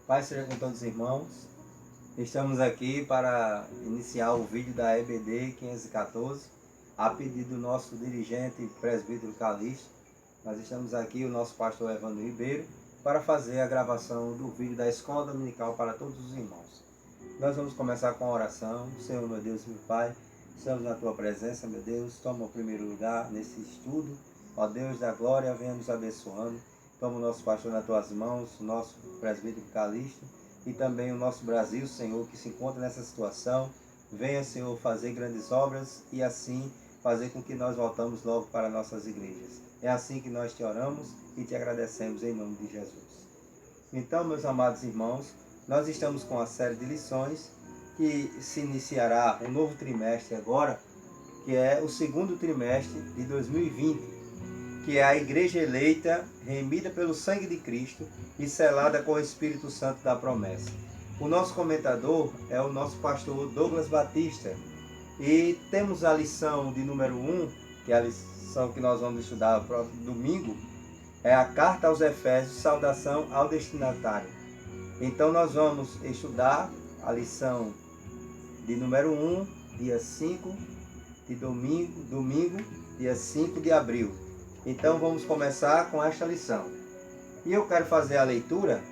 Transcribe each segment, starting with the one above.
Paz seja com todos os irmãos. Estamos aqui para iniciar o vídeo da EBD 514, a pedido do nosso dirigente presbítero Calixto. Nós estamos aqui, o nosso pastor Evandro Ribeiro, para fazer a gravação do vídeo da Escola Dominical para todos os irmãos. Nós vamos começar com a oração. Senhor, meu Deus, meu Pai, estamos na Tua presença, meu Deus. Toma o primeiro lugar nesse estudo. Ó Deus da glória, venha nos abençoando. Toma o nosso pastor nas Tuas mãos, o nosso presbítero Calixto e também o nosso Brasil, Senhor, que se encontra nessa situação. Venha, Senhor, fazer grandes obras e assim fazer com que nós voltamos logo para nossas igrejas. É assim que nós te oramos e te agradecemos em nome de Jesus. Então, meus amados irmãos, nós estamos com a série de lições que se iniciará um novo trimestre agora, que é o segundo trimestre de 2020. Que é a igreja eleita, remida pelo sangue de Cristo e selada com o Espírito Santo da promessa. O nosso comentador é o nosso pastor Douglas Batista. E temos a lição de número 1, que é a lição que nós vamos estudar no próximo domingo, é a carta aos Efésios, saudação ao destinatário. Então nós vamos estudar a lição de número 1, dia 5 de domingo, dia 5 de abril. Então vamos começar com esta lição. E eu quero fazer a leitura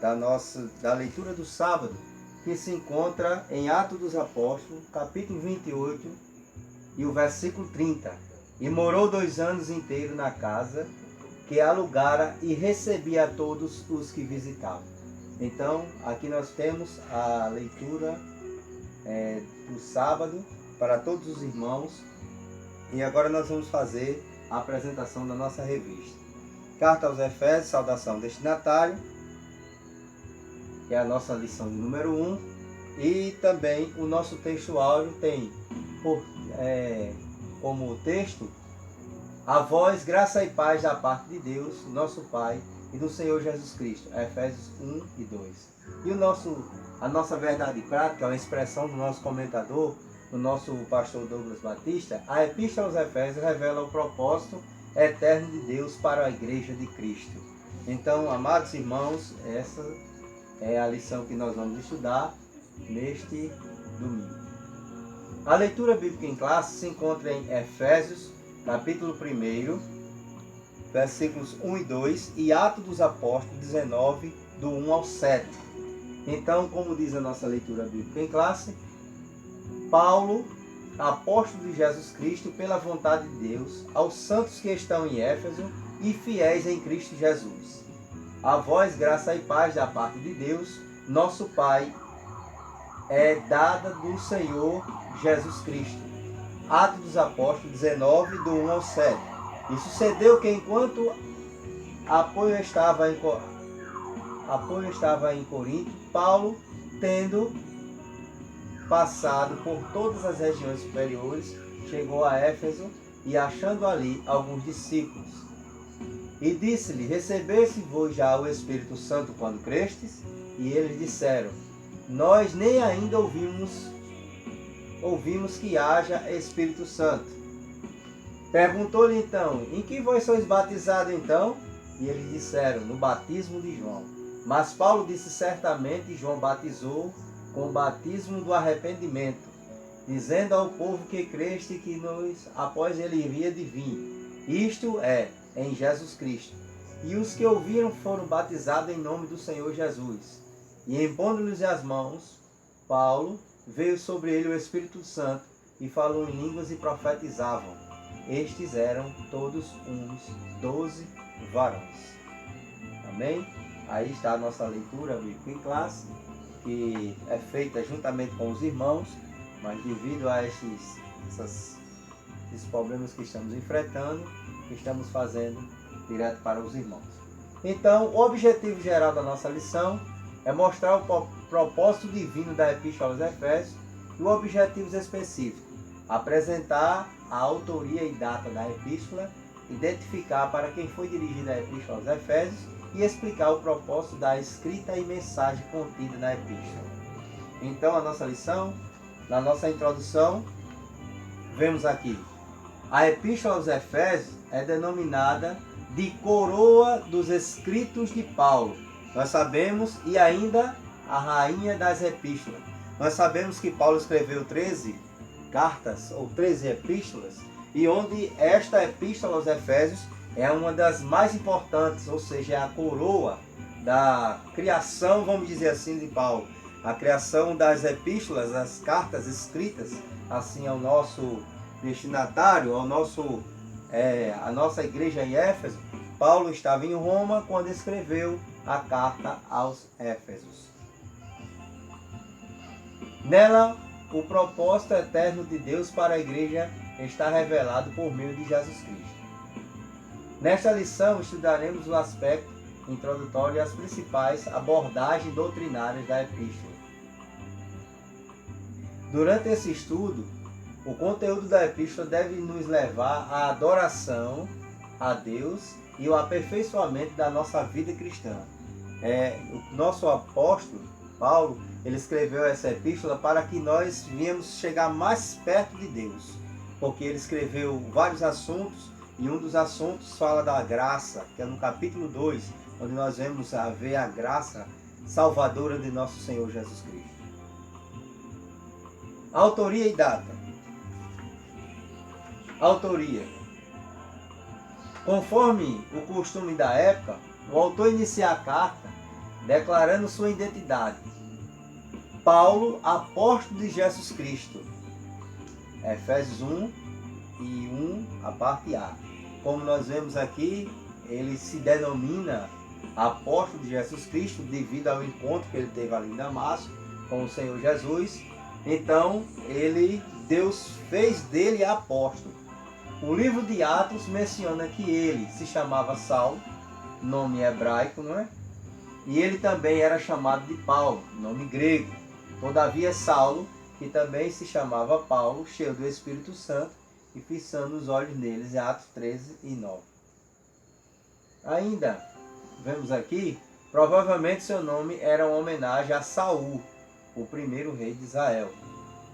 da leitura do sábado, que se encontra em Atos dos Apóstolos, capítulo 28, e o versículo 30. E morou 2 anos inteiros na casa que alugara e recebia a todos os que visitavam. Então, aqui nós temos a leitura do sábado para todos os irmãos. E agora nós vamos fazer a apresentação da nossa revista. Carta aos Efésios, saudação destinatário, que é a nossa lição de número 1. E também o nosso texto áudio tem como texto: a vós, graça e paz da parte de Deus, nosso Pai, e do Senhor Jesus Cristo. Efésios 1 e 2. E a nossa verdade prática, a expressão do nosso comentador, o nosso pastor Douglas Batista, a Epístola aos Efésios revela o propósito eterno de Deus para a Igreja de Cristo. Então, amados irmãos, essa é a lição que nós vamos estudar neste domingo. A leitura bíblica em classe se encontra em Efésios, capítulo 1, versículos 1 e 2, e Atos dos Apóstolos 19, do 1 ao 7. Então, como diz a nossa leitura bíblica em classe, Paulo, apóstolo de Jesus Cristo, pela vontade de Deus, aos santos que estão em Éfeso e fiéis em Cristo Jesus. A vós, graça e paz da parte de Deus, nosso Pai, é dada do Senhor Jesus Cristo. Atos dos Apóstolos 19, do 1 ao 7. E sucedeu que enquanto apoio estava em Corinto, Paulo, tendo passado por todas as regiões superiores, chegou a Éfeso e achando ali alguns discípulos. E disse-lhe: recebeste-vos já o Espírito Santo quando crestes? E eles disseram: nós nem ainda ouvimos que haja Espírito Santo. Perguntou-lhe então: em que vós sois batizados então? E eles disseram: no batismo de João. Mas Paulo disse: certamente João batizou com o batismo do arrependimento, dizendo ao povo que creste que após ele iria de vir, isto é, em Jesus Cristo. E os que ouviram foram batizados em nome do Senhor Jesus. E impondo-lhes as mãos, Paulo, veio sobre ele o Espírito Santo, e falou em línguas e profetizavam. Estes eram todos uns 12 varões. Amém? Aí está a nossa leitura bíblica em classe, que é feita juntamente com os irmãos, mas devido a esses problemas que estamos enfrentando, estamos fazendo direto para os irmãos. Então, o objetivo geral da nossa lição é mostrar o propósito divino da Epístola aos Efésios e os objetivos específicos, apresentar a autoria e data da Epístola, identificar para quem foi dirigida a Epístola aos Efésios e explicar o propósito da escrita e mensagem contida na Epístola. Então, a nossa lição, na nossa introdução, vemos aqui: a Epístola aos Efésios é denominada de coroa dos escritos de Paulo, Nós sabemos, e ainda a rainha das epístolas. Nós sabemos que Paulo escreveu 13 cartas, ou 13 epístolas, e onde esta epístola aos Efésios é uma das mais importantes, ou seja, é a coroa da criação, vamos dizer assim, de Paulo. A criação das epístolas, das cartas escritas, assim, ao nosso destinatário, a nossa igreja em Éfeso. Paulo estava em Roma quando escreveu a carta aos Éfesos. Nela, o propósito eterno de Deus para a igreja está revelado por meio de Jesus Cristo. Nesta lição, estudaremos o aspecto introdutório e as principais abordagens doutrinárias da epístola. Durante esse estudo, o conteúdo da epístola deve nos levar à adoração a Deus e o aperfeiçoamento da nossa vida cristã. O nosso apóstolo, Paulo, ele escreveu essa epístola para que nós viemos chegar mais perto de Deus, porque ele escreveu vários assuntos, e um dos assuntos fala da graça, que é no capítulo 2, onde nós vemos ver a graça salvadora de nosso Senhor Jesus Cristo. Autoria e data. Autoria. Conforme o costume da época, o autor inicia a carta declarando sua identidade. Paulo, apóstolo de Jesus Cristo. Efésios 1 e 1, a parte A. Como nós vemos aqui, ele se denomina apóstolo de Jesus Cristo devido ao encontro que ele teve ali em Damasco com o Senhor Jesus. Então, Deus fez dele apóstolo. O livro de Atos menciona que ele se chamava Saulo, nome hebraico, não é? E ele também era chamado de Paulo, nome grego. Todavia Saulo, que também se chamava Paulo, cheio do Espírito Santo, e fixando os olhos neles, em Atos 13 e 9. Ainda, vemos aqui, provavelmente seu nome era uma homenagem a Saul, o primeiro rei de Israel.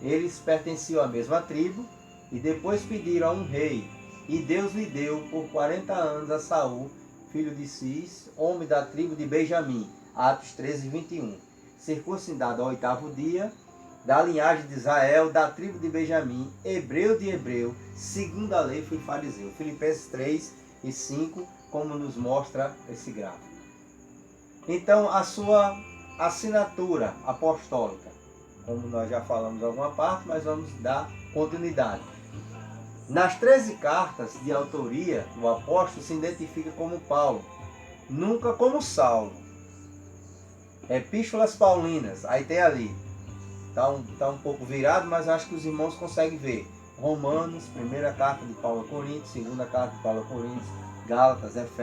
Eles pertenciam à mesma tribo e depois pediram a um rei, e Deus lhe deu por 40 anos a Saul, filho de Cis, homem da tribo de Benjamim, Atos 13, 21. Circuncidado ao 8º dia, da linhagem de Israel, da tribo de Benjamim, hebreu de hebreu, segundo a lei foi fariseu. Filipenses 3 e 5, como nos mostra esse gráfico. Então, a sua assinatura apostólica, como nós já falamos em alguma parte, mas vamos dar continuidade. Nas 13 cartas de autoria, o apóstolo se identifica como Paulo, nunca como Saulo. Epístolas paulinas, aí tem ali, está um pouco virado, mas acho que os irmãos conseguem ver. Romanos, primeira carta de Paulo a Coríntios, segunda carta de Paulo a Coríntios, Gálatas, Efésios.